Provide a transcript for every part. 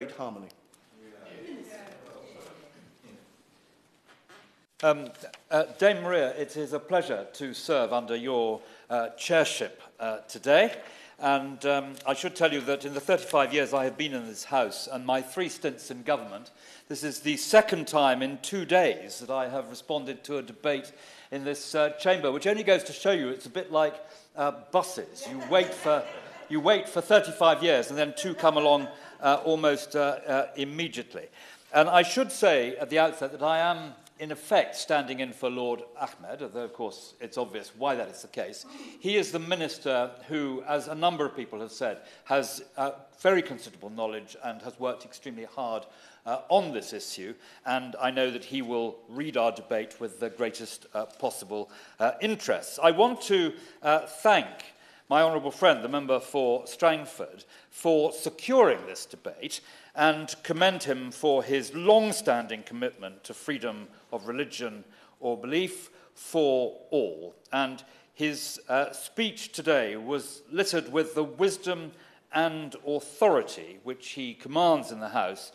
great harmony. Dame Maria, it is a pleasure to serve under your chairship today. And I should tell you that in the 35 years I have been in this house and my 3 stints in government, this is the second time in 2 days that I have responded to a debate in this chamber, which only goes to show you it's a bit like buses. You wait for 35 years and then 2 come along almost immediately. And I should say at the outset that I am in effect standing in for Lord Ahmed, although of course it's obvious why that is the case. He is the minister who, as a number of people have said, has very considerable knowledge and has worked extremely hard on this issue, and I know that he will read our debate with the greatest possible interest. I want to thank my honourable friend, the member for Strangford, for securing this debate and commend him for his long-standing commitment to freedom of religion or belief for all. And his speech today was littered with the wisdom and authority which he commands in the House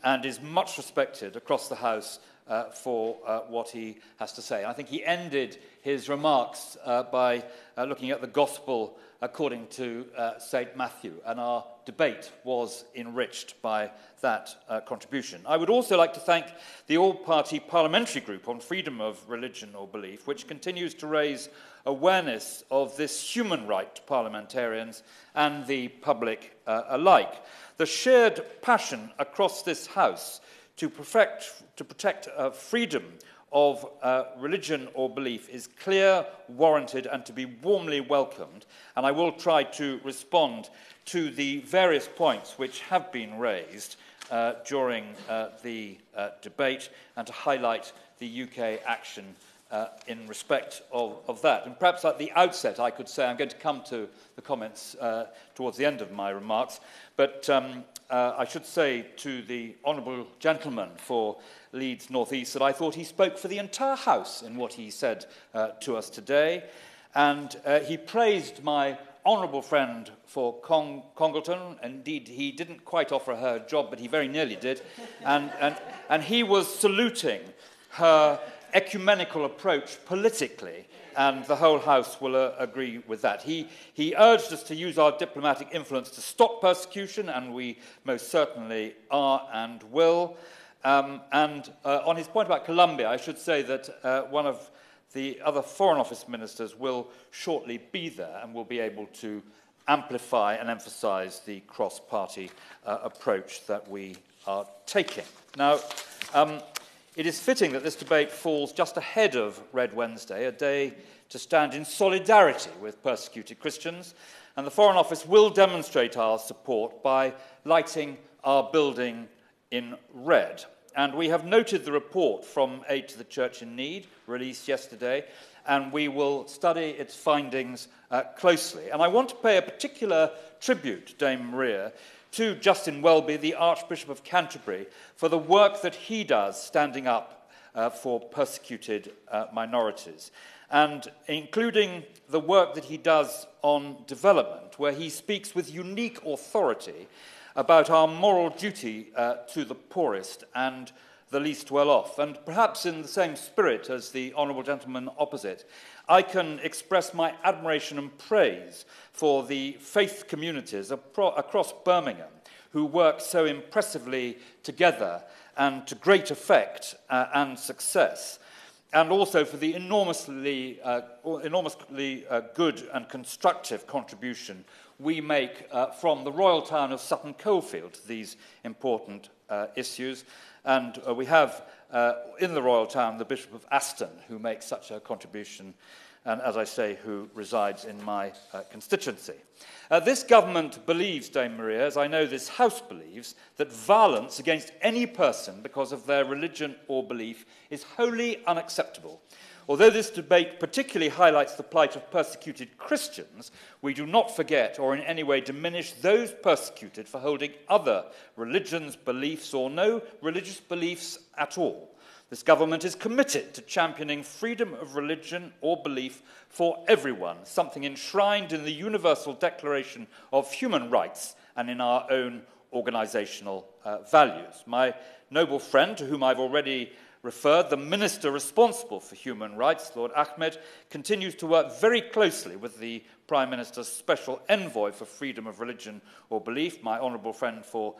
and is much respected across the House for what he has to say. I think he ended his remarks by looking at the Gospel according to St. Matthew, and our debate was enriched by that contribution. I would also like to thank the All-Party Parliamentary Group on Freedom of Religion or Belief, which continues to raise awareness of this human right to parliamentarians and the public alike. The shared passion across this House to protect freedom of religion or belief is clear, warranted, and to be warmly welcomed. And I will try to respond to the various points which have been raised during the debate and to highlight the UK action in respect of that. And perhaps at the outset I could say, I'm going to come to the comments towards the end of my remarks, but I should say to the honourable gentleman for Leeds North East that I thought he spoke for the entire House in what he said to us today. And he praised my honourable friend for Congleton. Indeed, he didn't quite offer her a job, but he very nearly did. And he was saluting her ecumenical approach politically, and the whole House will agree with that. He urged us to use our diplomatic influence to stop persecution, and we most certainly are and will. On his point about Colombia, I should say that one of the other Foreign Office ministers will shortly be there and will be able to amplify and emphasise the cross-party approach that we are taking. Now, it is fitting that this debate falls just ahead of Red Wednesday, a day to stand in solidarity with persecuted Christians, and the Foreign Office will demonstrate our support by lighting our building in red. And we have noted the report from Aid to the Church in Need, released yesterday, and we will study its findings closely. And I want to pay a particular tribute, Dame Maria, to Justin Welby, the Archbishop of Canterbury, for the work that he does standing up for persecuted minorities, and including the work that he does on development, where he speaks with unique authority about our moral duty to the poorest and the least well-off. And perhaps in the same spirit as the honourable gentleman opposite, I can express my admiration and praise for the faith communities across Birmingham who work so impressively together and to great effect and success, and also for the enormously good and constructive contribution we make from the royal town of Sutton Coldfield to these important issues. And we have in the royal town the Bishop of Aston, who makes such a contribution, and as I say, who resides in my constituency. This government believes, Dame Maria, as I know this House believes, that violence against any person because of their religion or belief is wholly unacceptable. Although this debate particularly highlights the plight of persecuted Christians, we do not forget or in any way diminish those persecuted for holding other religions, beliefs, or no religious beliefs at all. This government is committed to championing freedom of religion or belief for everyone, something enshrined in the Universal Declaration of Human Rights and in our own organisational values. My noble friend, to whom I've already referred, the Minister responsible for human rights, Lord Ahmed, continues to work very closely with the Prime Minister's Special Envoy for Freedom of Religion or Belief, my honourable friend for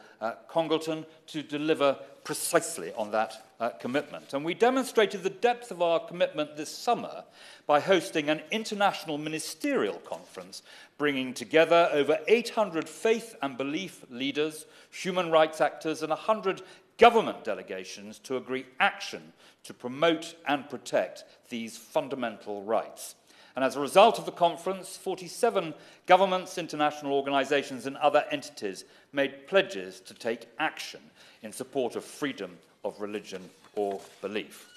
Congleton, to deliver precisely on that commitment. And we demonstrated the depth of our commitment this summer by hosting an international ministerial conference bringing together over 800 faith and belief leaders, human rights actors, and 100 government delegations to agree action to promote and protect these fundamental rights. And as a result of the conference, 47 governments, international organisations and other entities made pledges to take action in support of freedom of religion or belief.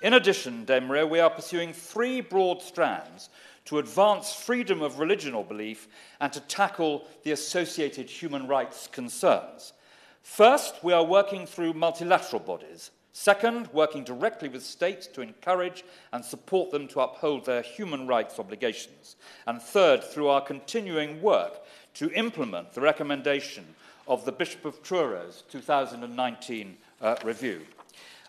In addition, Dame Maria, we are pursuing 3 broad strands to advance freedom of religion or belief and to tackle the associated human rights concerns. First, we are working through multilateral bodies. Second, working directly with states to encourage and support them to uphold their human rights obligations. And third, through our continuing work to implement the recommendation of the Bishop of Truro's 2019 review.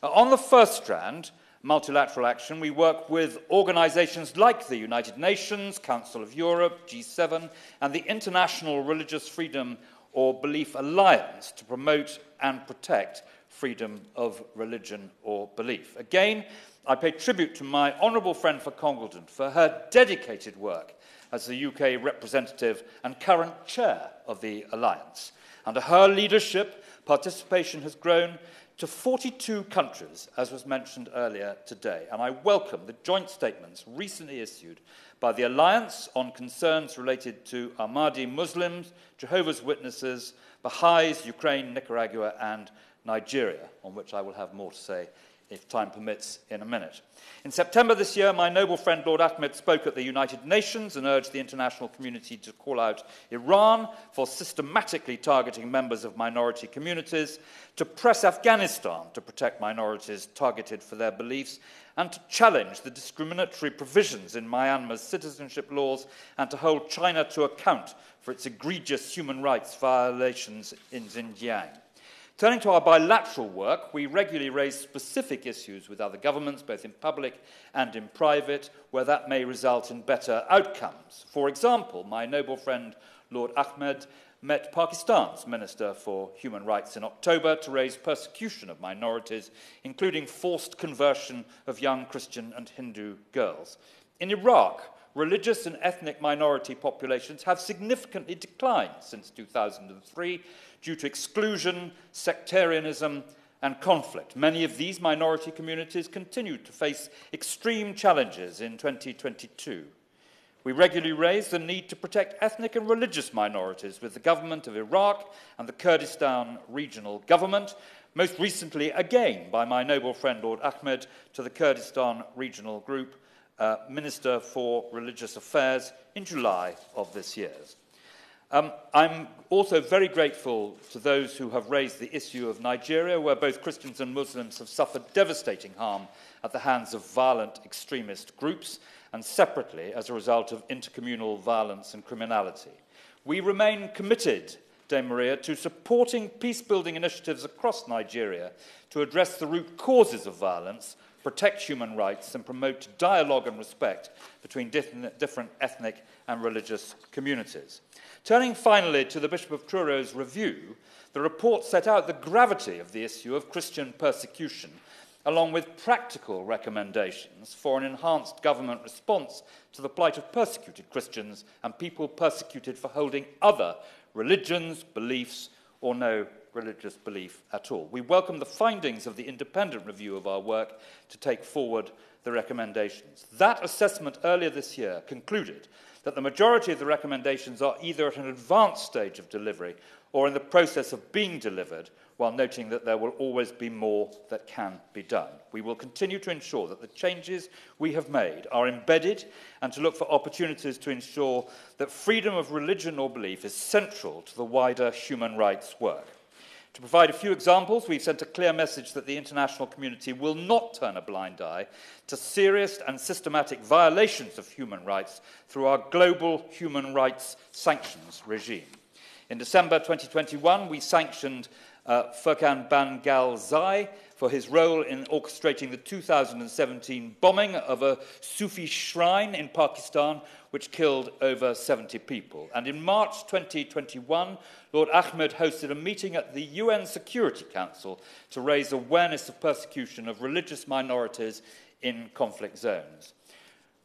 On the first strand, multilateral action, we work with organisations like the United Nations, Council of Europe, G7, and the International Religious Freedom or Belief Alliance to promote and protect freedom of religion or belief. Again, I pay tribute to my honourable friend for Congleton for her dedicated work as the UK representative and current chair of the Alliance. Under her leadership, participation has grown to 42 countries, as was mentioned earlier today, and I welcome the joint statements recently issued by the Alliance on concerns related to Ahmadi Muslims, Jehovah's Witnesses, Baha'is, Ukraine, Nicaragua, and Nigeria, on which I will have more to say if time permits in a minute. In September this year, my noble friend Lord Ahmed spoke at the United Nations and urged the international community to call out Iran for systematically targeting members of minority communities, to press Afghanistan to protect minorities targeted for their beliefs, and to challenge the discriminatory provisions in Myanmar's citizenship laws, and to hold China to account for its egregious human rights violations in Xinjiang. Turning to our bilateral work, we regularly raise specific issues with other governments, both in public and in private, where that may result in better outcomes. For example, my noble friend Lord Ahmed met Pakistan's Minister for Human Rights in October to raise persecution of minorities, including forced conversion of young Christian and Hindu girls. In Iraq, religious and ethnic minority populations have significantly declined since 2003 due to exclusion, sectarianism, and conflict. Many of these minority communities continue to face extreme challenges in 2022. We regularly raise the need to protect ethnic and religious minorities with the government of Iraq and the Kurdistan Regional Government, most recently again by my noble friend Lord Ahmed to the Kurdistan Regional Group, Minister for Religious Affairs in July of this year. I'm also very grateful to those who have raised the issue of Nigeria, where both Christians and Muslims have suffered devastating harm at the hands of violent extremist groups, and separately as a result of intercommunal violence and criminality. We remain committed, Dame Maria, to supporting peace-building initiatives across Nigeria to address the root causes of violence, protect human rights, and promote dialogue and respect between different ethnic and religious communities. Turning finally to the Bishop of Truro's review, the report set out the gravity of the issue of Christian persecution, along with practical recommendations for an enhanced government response to the plight of persecuted Christians and people persecuted for holding other religions, beliefs, or no religious belief at all. We welcome the findings of the independent review of our work to take forward the recommendations. That assessment earlier this year concluded that the majority of the recommendations are either at an advanced stage of delivery or in the process of being delivered, while noting that there will always be more that can be done. We will continue to ensure that the changes we have made are embedded and to look for opportunities to ensure that freedom of religion or belief is central to the wider human rights work. To provide a few examples, we've sent a clear message that the international community will not turn a blind eye to serious and systematic violations of human rights through our global human rights sanctions regime. In December 2021, we sanctioned Furkan Bangal-Zai for his role in orchestrating the 2017 bombing of a Sufi shrine in Pakistan, which killed over 70 people. And in March 2021, Lord Ahmed hosted a meeting at the UN Security Council to raise awareness of persecution of religious minorities in conflict zones.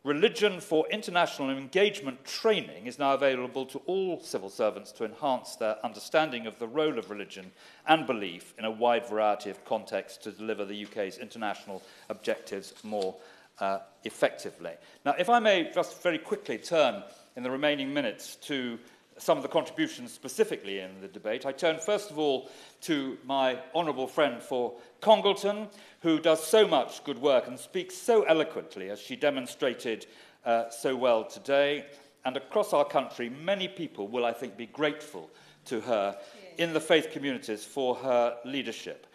Religion for International Engagement training is now available to all civil servants to enhance their understanding of the role of religion and belief in a wide variety of contexts to deliver the UK's international objectives more effectively. Now, if I may just very quickly turn in the remaining minutes to some of the contributions specifically in the debate. I turn first of all to my honourable friend for Congleton, who does so much good work and speaks so eloquently, as she demonstrated so well today. And across our country, many people will, I think, be grateful to her in the faith communities for her leadership.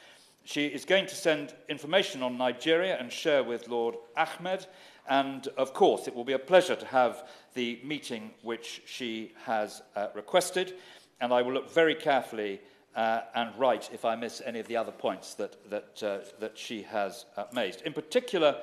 She is going to send information on Nigeria and share with Lord Ahmed. And, of course, it will be a pleasure to have the meeting which she has requested. And I will look very carefully and write if I miss any of the other points that she has made. In particular,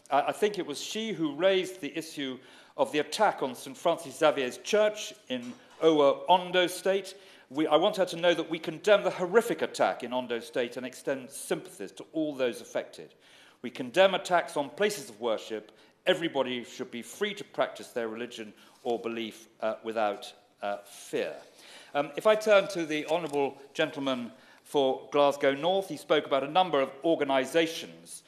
I think it was she who raised the issue of the attack on St. Francis Xavier's Church in Owo, Ondo State. I want her to know that we condemn the horrific attack in Ondo State and extend sympathies to all those affected. We condemn attacks on places of worship. Everybody should be free to practice their religion or belief without fear. If I turn to the honourable gentleman for Glasgow North, he spoke about a number of organisations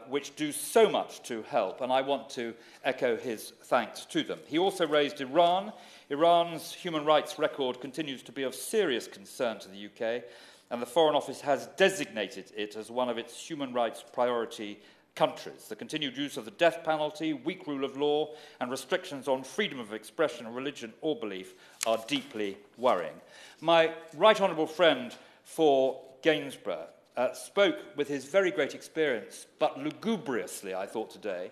which do so much to help, and I want to echo his thanks to them. He also raised Iran. Iran's human rights record continues to be of serious concern to the UK, and the Foreign Office has designated it as one of its human rights priority countries. The continued use of the death penalty, weak rule of law, and restrictions on freedom of expression, religion, or belief are deeply worrying. My right honourable friend for Gainsborough spoke with his very great experience, but lugubriously, I thought today,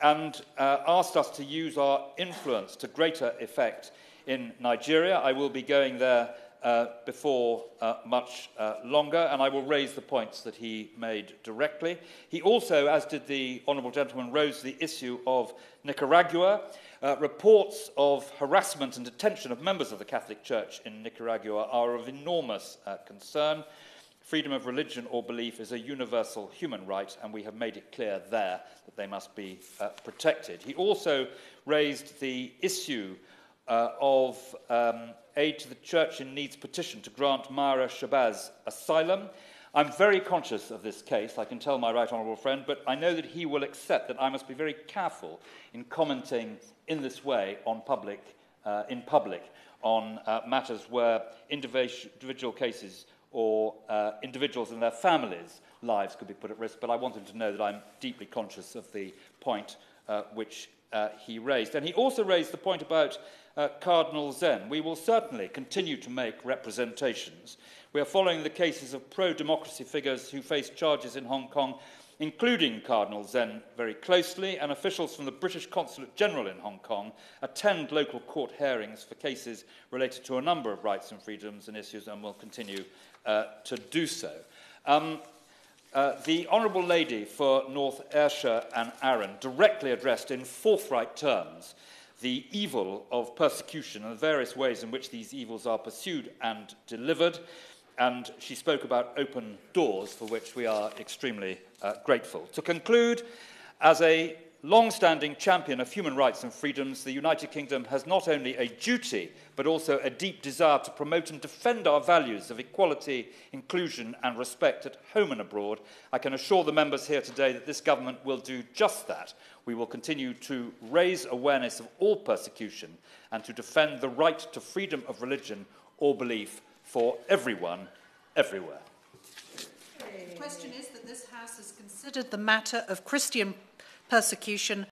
and asked us to use our influence to greater effect in Nigeria. I will be going there before much longer, and I will raise the points that he made directly. He also, as did the honourable gentleman, raised the issue of Nicaragua. Reports of harassment and detention of members of the Catholic Church in Nicaragua are of enormous concern. Freedom of religion or belief is a universal human right, and we have made it clear there that they must be protected. He also raised the issue of aid to the Church in Need's petition to grant Myra Shabazz asylum. I'm very conscious of this case, I can tell my right honourable friend, but I know that he will accept that I must be very careful in commenting in this way on in public on matters where individual cases or individuals and their families' lives could be put at risk, but I want him to know that I'm deeply conscious of the point which he raised. And he also raised the point about Cardinal Zen. We will certainly continue to make representations. We are following the cases of pro-democracy figures who face charges in Hong Kong, including Cardinal Zen, very closely, and officials from the British Consulate General in Hong Kong attend local court hearings for cases related to a number of rights and freedoms and issues, and will continue to do so. The Honourable Lady for North Ayrshire and Arran directly addressed in forthright terms the evil of persecution and the various ways in which these evils are pursued and delivered, and she spoke about open doors, for which we are extremely grateful. To conclude, as a long-standing champion of human rights and freedoms, the United Kingdom has not only a duty, but also a deep desire to promote and defend our values of equality, inclusion and respect at home and abroad. I can assure the members here today that this government will do just that. We will continue to raise awareness of all persecution and to defend the right to freedom of religion or belief for everyone, everywhere. The question is that this House has considered the matter of Christian persecution